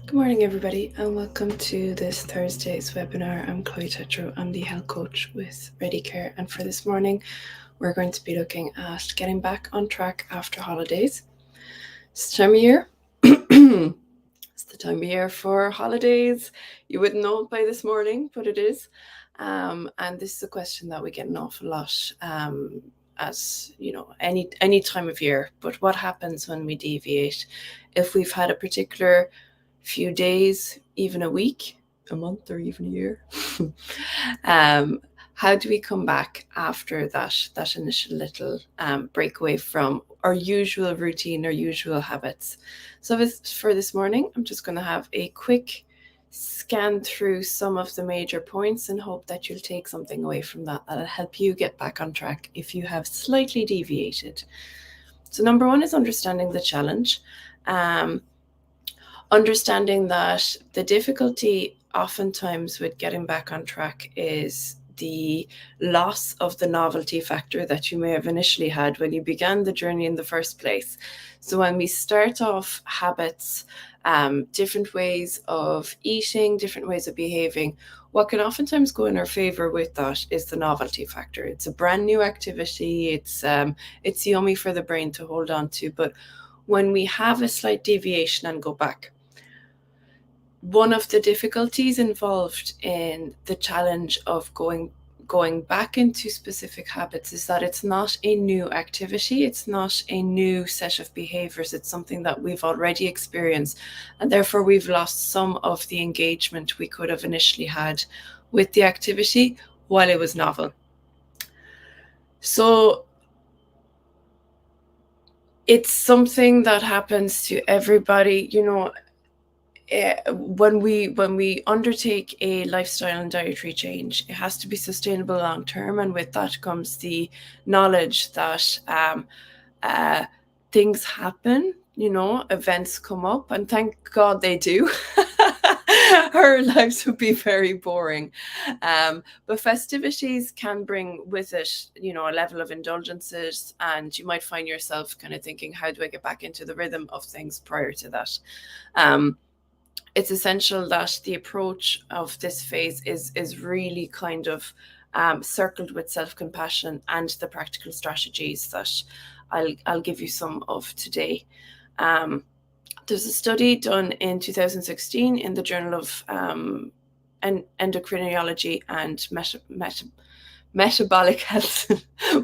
Good morning, everybody, and welcome to this Thursday's webinar. I'm Chloe Tetro. I'm the health coach with Ready Care, and for this morning, we're going to be looking at getting back on track after holidays. It's the time of year. It's the time of year for holidays. You wouldn't know it by this morning, but it is. And this is a question that we get an awful lot. As you know, any time of year. But what happens when we deviate? If we've had a particular few days, even a week, a month, or even a year. How do we come back after that initial little breakaway from our usual routine, our usual habits? So for this morning, I'm just going to have a quick scan through some of the major points and hope that you'll take something away from that'll help you get back on track if you have slightly deviated. So number one is understanding the challenge. Understanding that the difficulty oftentimes with getting back on track is the loss of the novelty factor that you may have initially had when you began the journey in the first place. So when we start off habits, different ways of eating, different ways of behaving, what can oftentimes go in our favor with that is the novelty factor. It's a brand new activity. It's yummy for the brain to hold on to. But when we have a slight deviation and go back, one of the difficulties involved in the challenge of going back into specific habits is that it's not a new activity, it's not a new set of behaviors, it's something that we've already experienced, and therefore we've lost some of the engagement we could have initially had with the activity while it was novel. So it's something that happens to everybody, when we undertake a lifestyle and dietary change, it has to be sustainable long term, and with that comes the knowledge that things happen. Events come up, and thank God they do. Our lives would be very boring, but festivities can bring with it, a level of indulgences, and you might find yourself kind of thinking, how do I get back into the rhythm of things prior to that? It's essential that the approach of this phase is really kind of circled with self-compassion and the practical strategies that I'll give you some of today. There's a study done in 2016 in the Journal of Endocrinology and Metabolic Health.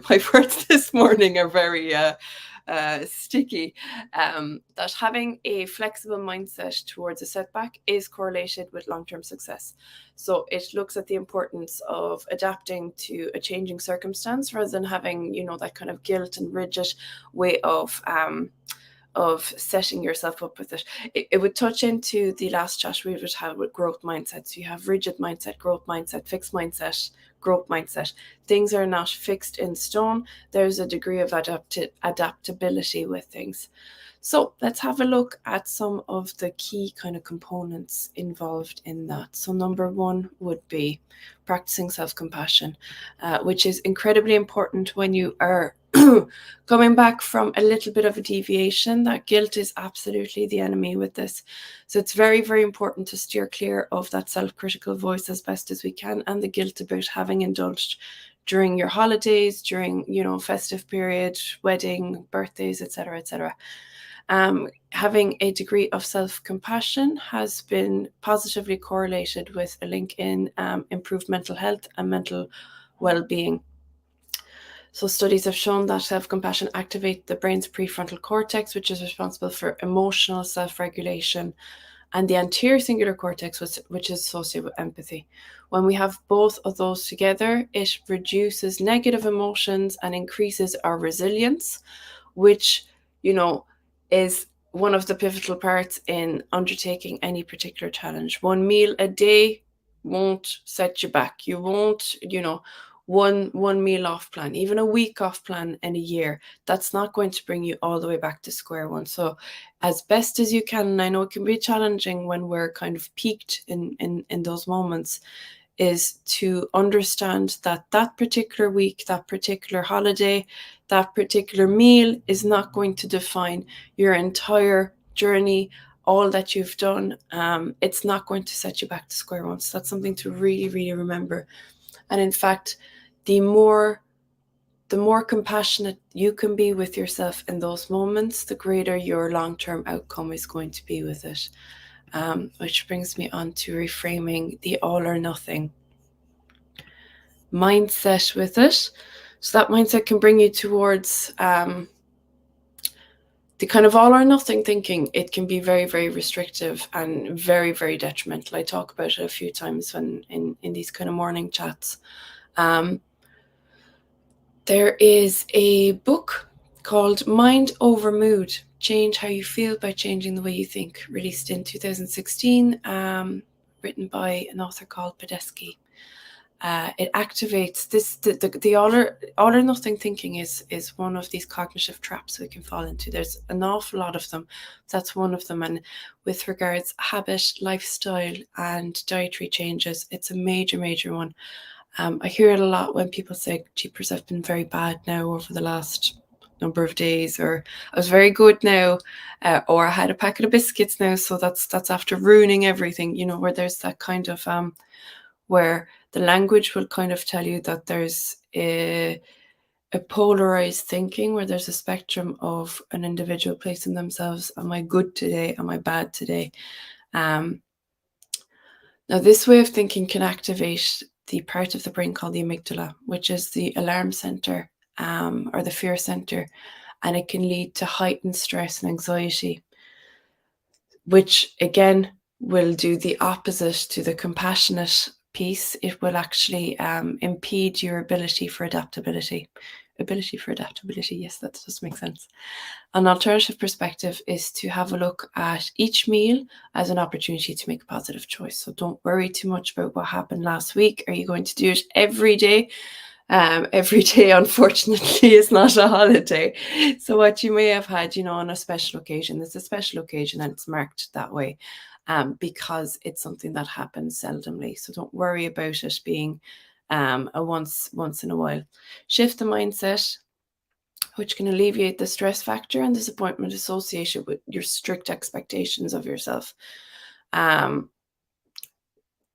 My words this morning are very sticky, that having a flexible mindset towards a setback is correlated with long-term success. So it looks at the importance of adapting to a changing circumstance rather than having, that kind of guilt and rigid way of setting yourself up with it. It would touch into the last chat we would have with growth mindsets. You have rigid mindset, growth mindset, fixed mindset, growth mindset. Things are not fixed in stone. There's a degree of adaptability with things. So let's have a look at some of the key kind of components involved in that. So number one would be practicing self-compassion, which is incredibly important when you are coming back from a little bit of a deviation. That guilt is absolutely the enemy with this. So it's very, very important to steer clear of that self-critical voice as best as we can, and the guilt about having indulged during your holidays, during, festive period, wedding, birthdays, etc., etc. Having a degree of self-compassion has been positively correlated with a link in improved mental health and mental well-being. So studies have shown that self-compassion activates the brain's prefrontal cortex, which is responsible for emotional self-regulation, and the anterior cingulate cortex, which is associated with empathy. When we have both of those together, it reduces negative emotions and increases our resilience, which, is one of the pivotal parts in undertaking any particular challenge. One meal a day won't set you back. You won't, one meal off plan, even a week off plan in a year, that's not going to bring you all the way back to square one. So as best as you can, and I know it can be challenging when we're kind of peaked in those moments, is to understand that that particular week, that particular holiday, that particular meal is not going to define your entire journey all that you've done, it's not going to set you back to square one. So that's something to really, really remember. And in fact, the more compassionate you can be with yourself in those moments, the greater your long-term outcome is going to be with it. Which brings me on to reframing the all or nothing mindset with it. So that mindset can bring you towards the kind of all or nothing thinking. It can be very, very restrictive and very, very detrimental. I talk about it a few times when in these kind of morning chats. There is a book called Mind Over Mood, Change How You Feel by Changing the Way You Think, released in 2016, written by an author called Podesky. It activates this, the all or nothing thinking is one of these cognitive traps we can fall into. There's an awful lot of them. That's one of them. And with regards habit, lifestyle, and dietary changes, it's a major, major one. I hear it a lot when people say, "Jeepers, I've been very bad now over the last number of days," or "I was very good now," or "I had a packet of biscuits now, so that's after ruining everything." You know, where there's that kind of where the language will kind of tell you that there's a polarized thinking, where there's a spectrum of an individual placing themselves, am I good today? Am I bad today? Now, this way of thinking can activate the part of the brain called the amygdala, which is the alarm center or the fear center, and it can lead to heightened stress and anxiety, which again will do the opposite to the compassionate piece. It will actually impede your ability for adaptability. Yes, that does make sense. An alternative perspective is to have a look at each meal as an opportunity to make a positive choice. So don't worry too much about what happened last week. Are you going to do it every day? Every day, unfortunately, is not a holiday. So what you may have had, on a special occasion, it's a special occasion and it's marked that way because it's something that happens seldomly. So don't worry about it being a once in a while. Shift the mindset, which can alleviate the stress factor and disappointment associated with your strict expectations of yourself.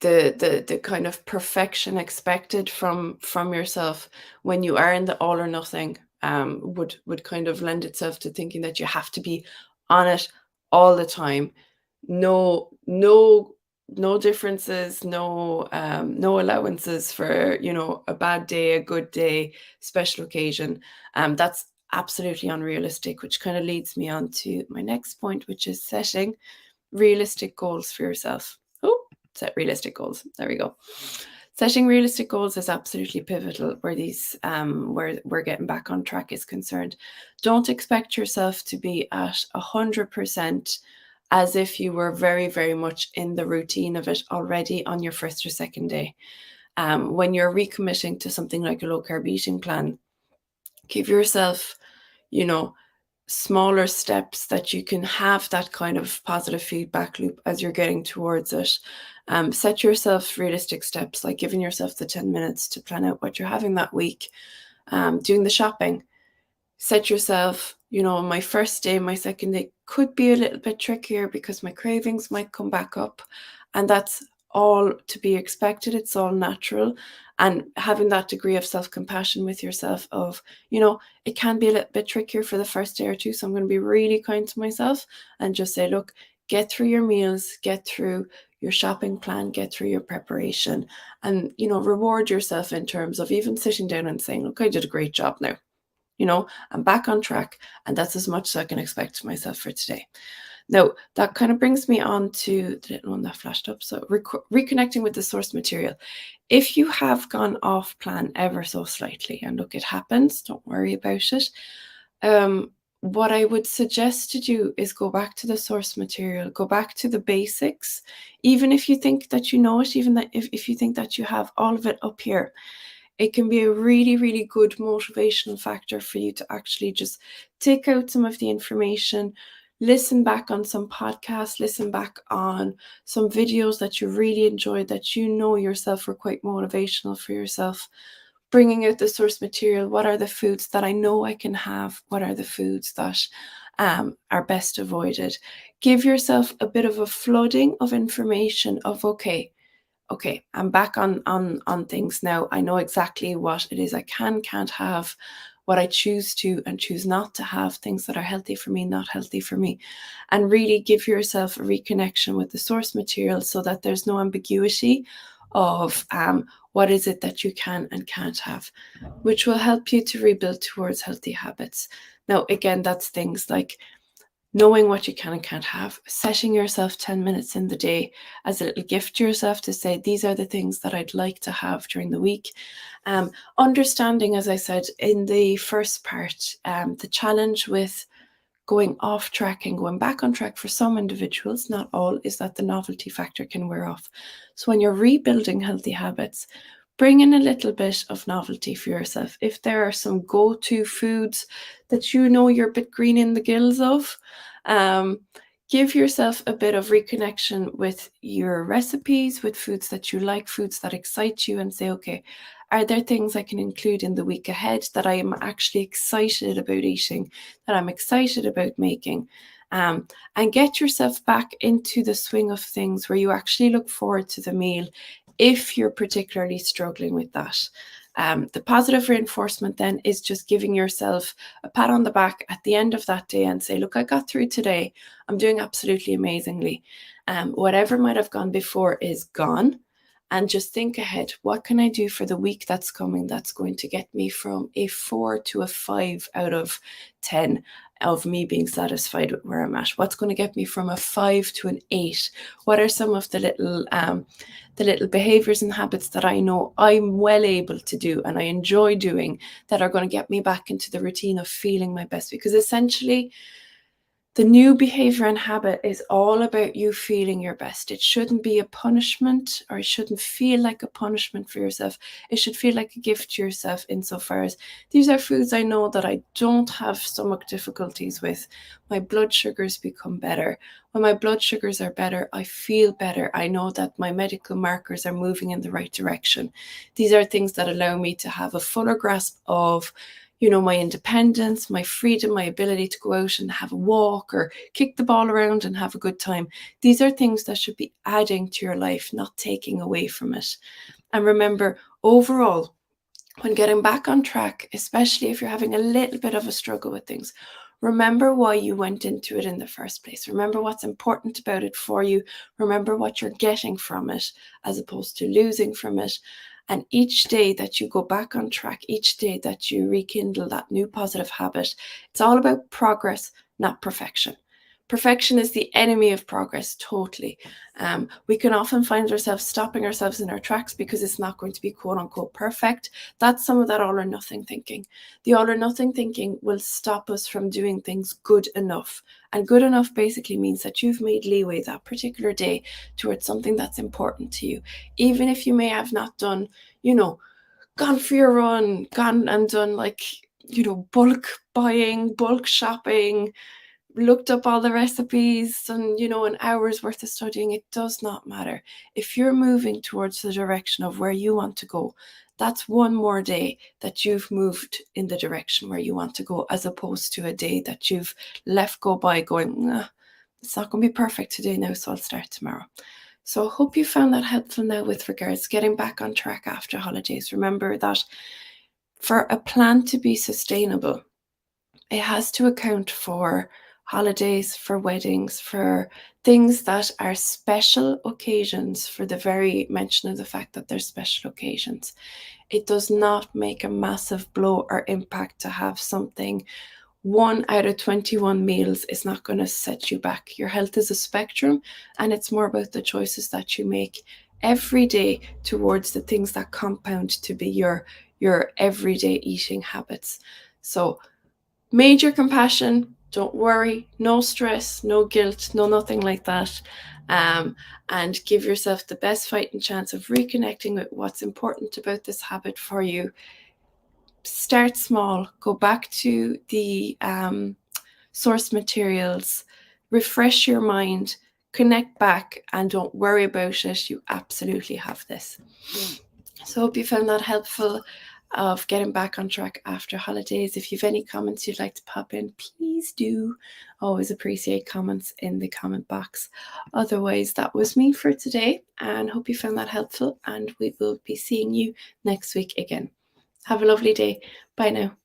The kind of perfection expected from yourself when you are in the all or nothing would kind of lend itself to thinking that you have to be on it all the time. No differences, no allowances for a bad day, a good day, special occasion. That's absolutely unrealistic, which kind of leads me on to my next point, which is setting realistic goals for yourself. Set realistic goals. There we go. Setting realistic goals is absolutely pivotal where these where we're getting back on track is concerned. Don't expect yourself to be at 100% as if you were very, very much in the routine of it already on your first or second day. When you're recommitting to something like a low carb eating plan, give yourself, smaller steps that you can have that kind of positive feedback loop as you're getting towards it. Set yourself realistic steps, like giving yourself the 10 minutes to plan out what you're having that week, doing the shopping. Set yourself, my first day, my second day could be a little bit trickier because my cravings might come back up, and that's all to be expected. It's all natural. And having that degree of self-compassion with yourself of, it can be a little bit trickier for the first day or two. So I'm going to be really kind to myself and just say, look, get through your meals, get through your shopping plan, get through your preparation, and, reward yourself in terms of even sitting down and saying, look, I did a great job now. I'm back on track, and that's as much as I can expect myself for today. Now, that kind of brings me on to the little one that flashed up. So reconnecting with the source material. If you have gone off plan ever so slightly, and look, it happens, don't worry about it. What I would suggest to do is go back to the source material, go back to the basics, even if you think that you know it, even that if you think that you have all of it up here. It can be a really, really good motivational factor for you to actually just take out some of the information, listen back on some podcasts, listen back on some videos that you really enjoyed, that yourself were quite motivational for yourself. Bringing out the source material. What are the foods that I know I can have? What are the foods that are best avoided? give yourself a bit of a flooding of information of, okay, I'm back on things now. I know exactly what it is I can't have, what I choose to and choose not to have, things that are healthy for me, not healthy for me. And really give yourself a reconnection with the source material so that there's no ambiguity of what is it that you can and can't have, which will help you to rebuild towards healthy habits. Now, again, that's things like knowing what you can and can't have, setting yourself 10 minutes in the day as a little gift to yourself to say, these are the things that I'd like to have during the week. Understanding, as I said in the first part, the challenge with going off track and going back on track for some individuals, not all, is that the novelty factor can wear off. So when you're rebuilding healthy habits, bring in a little bit of novelty for yourself. If there are some go-to foods that you know you're a bit green in the gills of, give yourself a bit of reconnection with your recipes, with foods that you like, foods that excite you, and say, okay, are there things I can include in the week ahead that I am actually excited about eating, that I'm excited about making? And get yourself back into the swing of things where you actually look forward to the meal if you're particularly struggling with that. The positive reinforcement then is just giving yourself a pat on the back at the end of that day and say, look, I got through today. I'm doing absolutely amazingly. Whatever might have gone before is gone. And just think ahead, what can I do for the week that's coming that's going to get me from a 4 to a 5 out of 10 of me being satisfied with where I'm at? What's going to get me from a 5 to an 8? What are some of the little behaviors and habits that I know I'm well able to do and I enjoy doing that are going to get me back into the routine of feeling my best? Because essentially, the new behavior and habit is all about you feeling your best. It shouldn't be a punishment, or it shouldn't feel like a punishment for yourself. It should feel like a gift to yourself, insofar as these are foods I know that I don't have stomach difficulties with. My blood sugars become better. When my blood sugars are better, I feel better. I know that my medical markers are moving in the right direction. These are things that allow me to have a fuller grasp of my independence, my freedom, my ability to go out and have a walk or kick the ball around and have a good time. These are things that should be adding to your life, not taking away from it. And remember, overall, when getting back on track, especially if you're having a little bit of a struggle with things, remember why you went into it in the first place. Remember what's important about it for you. Remember what you're getting from it as opposed to losing from it. And each day that you go back on track, each day that you rekindle that new positive habit, it's all about progress, not perfection. Perfection is the enemy of progress, totally. We can often find ourselves stopping ourselves in our tracks because it's not going to be quote unquote perfect. That's some of that all or nothing thinking. The all or nothing thinking will stop us from doing things good enough. And good enough basically means that you've made leeway that particular day towards something that's important to you. Even if you may have not done, gone for your run, gone and done bulk buying, bulk shopping, looked up all the recipes and an hour's worth of studying. It does not matter. If you're moving towards the direction of where you want to go, that's one more day that you've moved in the direction where you want to go, as opposed to a day that you've left go by going, it's not going to be perfect today now, so I'll start tomorrow. So I hope you found that helpful now with regards to getting back on track after holidays. Remember that for a plan to be sustainable, it has to account for holidays, for weddings, for things that are special occasions, for the very mention of the fact that they're special occasions. It does not make a massive blow or impact to have something 1 out of 21 meals is not going to set you back. Your health is a spectrum, and it's more about the choices that you make every day towards the things that compound to be your everyday eating habits. So major compassion, don't worry, no stress, no guilt, no nothing like that. And give yourself the best fighting chance of reconnecting with what's important about this habit for you. Start small, go back to the source materials, refresh your mind, connect back, and don't worry about it. You absolutely have this. So I hope you found that helpful. of getting back on track after holidays. If you've any comments you'd like to pop in, please do. Always appreciate comments in the comment box. Otherwise, that was me for today, and hope you found that helpful, and we will be seeing you next week again. Have a lovely day. Bye now.